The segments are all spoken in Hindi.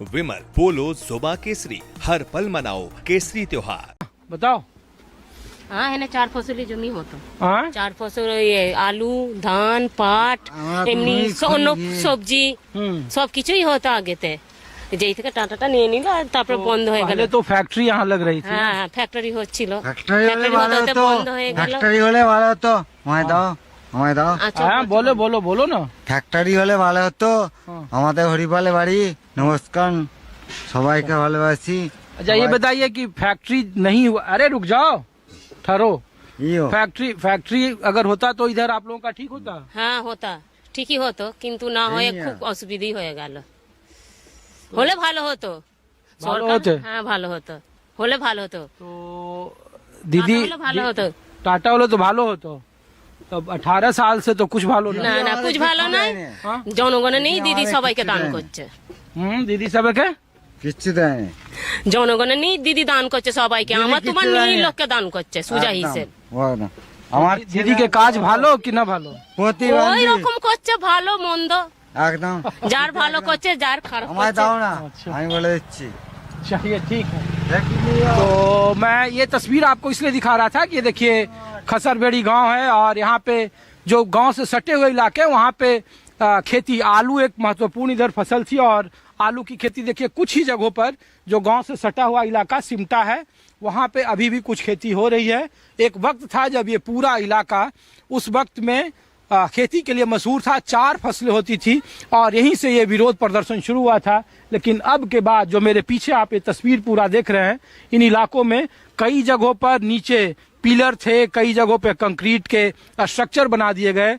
विमल बोलो जुबा केसरी, हर पल मनाओ केसरी त्योहार। बताओ। हाँ है ना, 4 ফসলি জমি হতো। हाँ 4 ফসল আলু, ধান, পাট, এমনি অন্য সবজি সব কিছুই হতো আগেতে। যেই থেকে টাটাটা নিয়ে নিল আর তারপর বন্ধ হয়ে গেল। पहले तो फैक्ट्री यहाँ लग रही थी। হ্যাঁ ফ্যাক্টরি হচ্ছিল, ফ্যাক্টরি হলে ভালো হতে হতো, বন্ধ হয়ে গেল। ফ্যাক্টরি হলে ভালো হতো। আমায় দাও আচ্ছা हाँ बोलो बोलो बोलो ना। ফ্যাক্টরি হলে ভালো হতো। हाँ। আমাদের হরিপালে বাড়ি। নমস্কার, সবাইকে ভালোবাসি। अच्छा ये बताइए कि फैक्ट्री नहीं हुआ। अरे रुक जाओ, ठहरो। ইও फैक्ट्री अगर होता तो इधर आप लोगों का ठीक होता। হ্যাঁ হতো, ঠিকই হতো, কিন্তু না হয়ে খুব অসুবিধা হয়ে গেল। হলে ভালো হতো, ভালো সরকার- হতো? হ্যাঁ ভালো হতো, হলে ভালো হতো। तो दीदी হলে ভালো হতো। टाटा वाले तो भालो होतो, तब 18 साल से तो कुछ भालो না नहीं। না কুছ ভালো নাই, हाँ? জনগণে নেই দিদি সবাইকে দান করছে। दीदी सब के কিচ্ছু দেয় না। জনগণে নেই দিদি দান করছে সবাইকে, দিদি আমার তোমার কিচ্ছু নেই দেয়নি। লোককে দান করছে সুজা একদম, হিসেব। ও না। আমার दीदी के काज भालो कि ना भालो। ওই প্রতিবন্ধী রকম করছে, ভালো মন্দ, একদম। যার ভালো করছে যার খারাপ আমায় করছে। দাও না, আচ্ছা। আমি বলে দিচ্ছি। चलिए ठीक है। দেখ লিও। तो मैं ये तस्वीर आपको इसलिए दिखा रहा था कि ये देखिए खसरबेड़ी गांव है और यहाँ पे जो गांव से सटे हुए इलाके हैं, वहाँ पे खेती आलू एक महत्वपूर्ण इधर फसल थी और आलू की खेती देखिए कुछ ही जगहों पर जो गांव से सटा हुआ इलाका सिमटा है वहाँ पे अभी भी कुछ खेती हो रही है। एक वक्त था जब ये पूरा इलाका उस वक्त में खेती के लिए मशहूर था, 4 फसलें होती थी और यहीं से ये विरोध प्रदर्शन शुरू हुआ था। लेकिन अब के बाद जो मेरे पीछे आप ये तस्वीर पूरा देख रहे हैं, इन इलाकों में कई जगहों पर नीचे पिलर थे, कई जगहों पे कंक्रीट के स्ट्रक्चर बना दिए गए,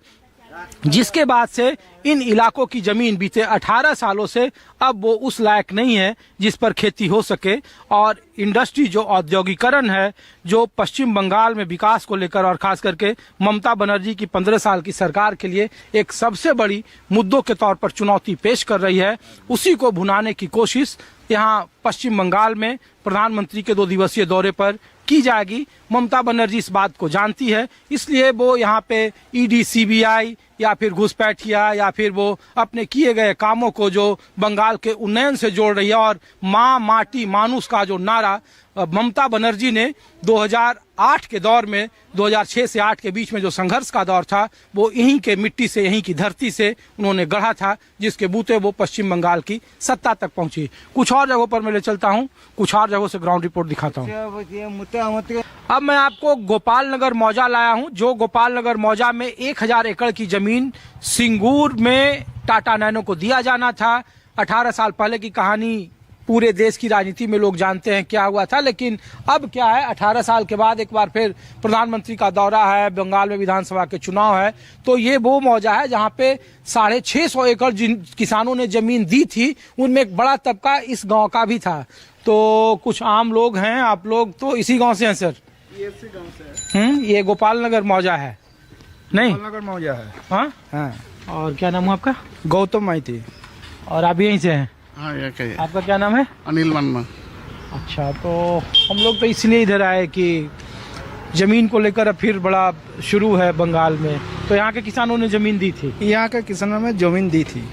जिसके बाद से इन इलाकों की जमीन बीते 18 सालों से अब वो उस लायक नहीं है जिस पर खेती हो सके। और इंडस्ट्री जो औद्योगिकरण है, जो पश्चिम बंगाल में विकास को लेकर और खास करके ममता बनर्जी की 15 साल की सरकार के लिए एक सबसे बड़ी मुद्दों के तौर पर चुनौती पेश कर रही है, उसी को भुनाने की कोशिश यहाँ पश्चिम बंगाल में प्रधानमंत्री के 2 दिवसीय दौरे पर की जाएगी। ममता बनर्जी इस बात को जानती है, इसलिए वो यहाँ पे ईडी, सीबीआई या फिर घुसपैठिया या फिर वो अपने किए गए कामों को जो बंगाल के उन्नयन से जोड़ रही है। और माँ माटी मानुष का जो नारा ममता बनर्जी ने 2008 के दौर में 2006 से 8 के बीच में जो संघर्ष का दौर था, वो यहीं के मिट्टी से, यहीं की धरती से उन्होंने गढ़ा था, जिसके बूते वो पश्चिम बंगाल की सत्ता तक पहुंची। कुछ और जगहों पर मैं ले चलता हूं, कुछ और जगहों से ग्राउंड रिपोर्ट दिखाता हूं। अब मैं आपको गोपाल नगर मौजा लाया हूं, जो गोपाल नगर मौजा में 1000 एकड़ की जमीन सिंगूर में टाटा नैनो को दिया जाना था। 18 साल पहले की कहानी पूरे देश की राजनीति में लोग जानते हैं क्या हुआ था। लेकिन अब क्या है, 18 साल के बाद एक बार फिर प्रधानमंत्री का दौरा है, बंगाल में विधानसभा के चुनाव है, तो ये वो मौजा है जहां पे 650 एकड़ जिन किसानों ने जमीन दी थी, उनमें एक बड़ा तबका इस गांव का भी था। तो कुछ आम लोग हैं, आप लोग तो इसी गांव से हैं सर? इसी गांव से है। ये गोपाल नगर मौजा है नहीं? नगर मौजा है। हाँ हाँ, और क्या नाम है आपका? गौतम माइती। और आप यहीं से हैं? हाँ, ये क्या है? आपका क्या नाम है? अनिल वर्मा। अच्छा, तो हम लोग तो इसलिए इधर आए कि जमीन को लेकर अब फिर बड़ा शुरू है बंगाल में। तो यहाँ के किसानों ने जमीन दी थी, यहाँ के किसानों में जमीन दी थी।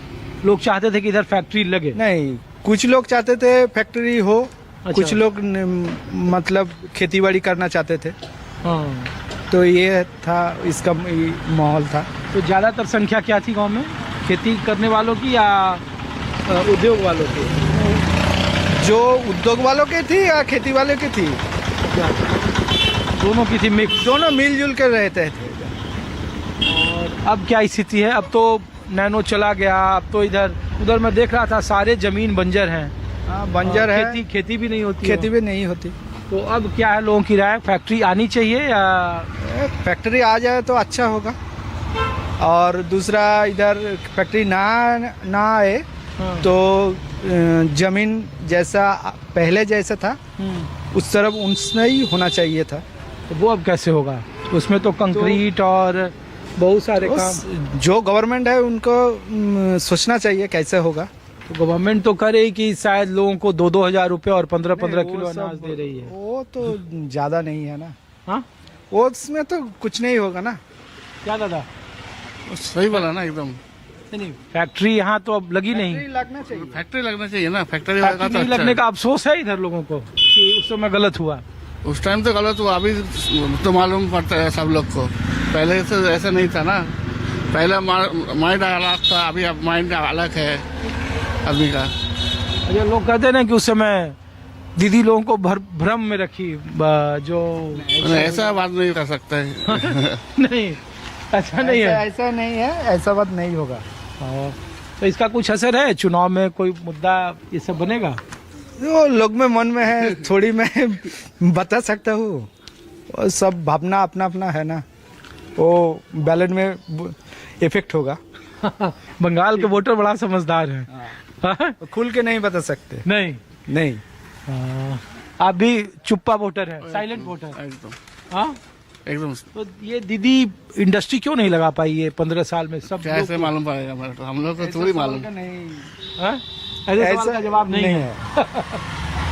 लोग चाहते थे कि इधर फैक्ट्री लगे। नहीं, कुछ लोग चाहते थे फैक्ट्री हो, अच्छा। कुछ लोग मतलब खेतीबाड़ी करना चाहते थे। हाँ, तो ये था, इसका माहौल था। तो ज्यादातर संख्या क्या थी गांव में, खेती करने वालों की या उद्योग वालों की? जो उद्योग वालों की थी या खेती वालों की थी, दोनों की थी, मिक्स। दोनों मिलजुल कर रहते थे। और अब क्या स्थिति है? अब तो नैनो चला गया, अब तो इधर उधर मैं देख रहा था सारे जमीन बंजर हैं। हाँ, बंजर है, खेती भी नहीं होती, खेती भी नहीं होती। तो अब क्या है, लोगों की राय फैक्ट्री आनी चाहिए या? फैक्ट्री आ जाए तो अच्छा होगा, और दूसरा इधर फैक्ट्री ना आए हाँ। तो जमीन जैसा पहले जैसा था उस तरफ उसमें ही होना चाहिए था। तो वो अब कैसे होगा? उसमें तो कंक्रीट और बहुत सारे काम। जो गवर्नमेंट है उनको सोचना चाहिए कैसे होगा। तो गवर्नमेंट तो करे कि शायद लोगों को 2-2 हजार रुपए और 15-15 नहीं, किलो वो सब- अनाज दे रही है। वो तो ज्यादा नहीं है ना, हाँ, वो उसमें तो कुछ नहीं होगा ना। क्या दादा? सही बोला ना एकदम। नहीं, फैक्ट्री यहाँ तो अब लगी नहीं। लगना चाहिए। फैक्ट्री लगना चाहिए ना, फैक्ट्री लगा फैक्ट्री तो नहीं अच्छा लगने है। का अफसोस है इधर लोगों को कि उस समय गलत हुआ। उस टाइम तो गलत हुआ, अभी तो मालूम पड़ता है सब लोग को। पहले से ऐसा नहीं था ना, पहले माइंड अलग था, अभी अब माइंड अलग है आदमी का। अच्छा, लोग कहते हैं ना कि उस समय दीदी लोगों को भ्रम में रखी, जो ऐसा बात नहीं कर सकता है। नहीं, ऐसा नहीं है। ऐसा नहीं है, ऐसा बात नहीं होगा। हाँ, तो इसका कुछ असर है चुनाव में, कोई मुद्दा ये सब बनेगा? जो लोग में मन में है थोड़ी मैं बता सकता हूँ, वो सब भावना अपना अपना है ना, वो बैलेट में इफेक्ट होगा। बंगाल के वोटर बड़ा समझदार है। हाँ? खुल के नहीं बता सकते। नहीं, नहीं, हाँ, आप भी चुप्पा वोटर है, साइलेंट वोटर। एकदम हाँ, एकदम। तो ये दीदी इंडस्ट्री क्यों नहीं लगा पाई ये 15 साल में? सब लोग कैसे मालूम पड़ेगा हमारे को, हम लोग को थोड़ी मालूम। हाँ? ऐसे सवाल का जवाब नहीं है।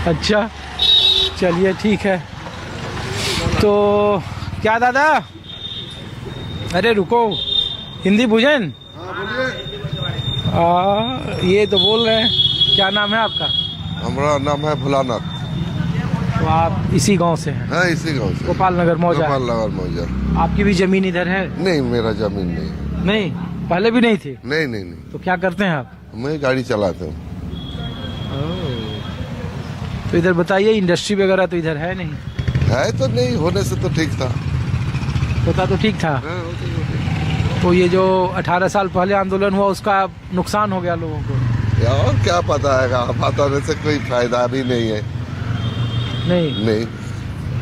अच्छा, चलिए ठीक है। तो क्या दादा, अरे रुको, हिंदी भोजन ये तो बोल रहे हैं। क्या नाम है आपका? हमारा नाम है भोलानाथ। तो आप इसी गांव से हैं? हाँ, इसी गांव से। गोपाल नगर मौजा। गोपाल नगर मौजा। आपकी भी जमीन इधर है? नहीं, मेरा जमीन नहीं। नहीं, पहले भी नहीं थी? नहीं नहीं नहीं, तो क्या करते हैं आप? मैं गाड़ी चलाता हूँ। तो इधर बताइए, इंडस्ट्री वगैरह तो इधर है नहीं? है तो नहीं, होने से तो ठीक था। होता तो ठीक था। हाँ, होता तो ठीक। तो ये जो 18 साल पहले आंदोलन हुआ उसका नुकसान हो गया लोगों को? और क्या पता है, पता होने से कोई फायदा भी नहीं है। नहीं। नहीं,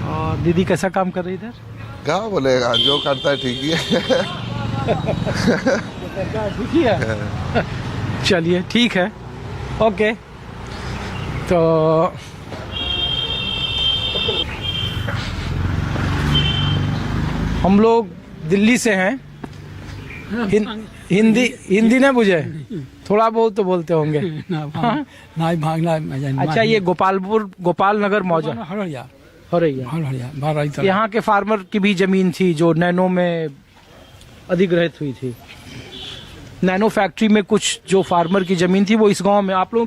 और दीदी कैसा काम कर रही इधर? क्या बोलेगा, जो करता है ठीक ही है। ठीक ही है। चलिए ठीक है, ओके। तो हम लोग दिल्ली से हैं। हिंदी नहीं बुझे? थोड़ा बहुत तो बोलते होंगे। हाँ? अच्छा, ये गोपाल नगर मौजा हरैया, यहाँ के फार्मर की भी जमीन थी जो नैनो में अधिग्रहित हुई थी। नैनो फैक्ट्री में कुछ जो फार्मर की जमीन थी वो इस गांव में। आप लोग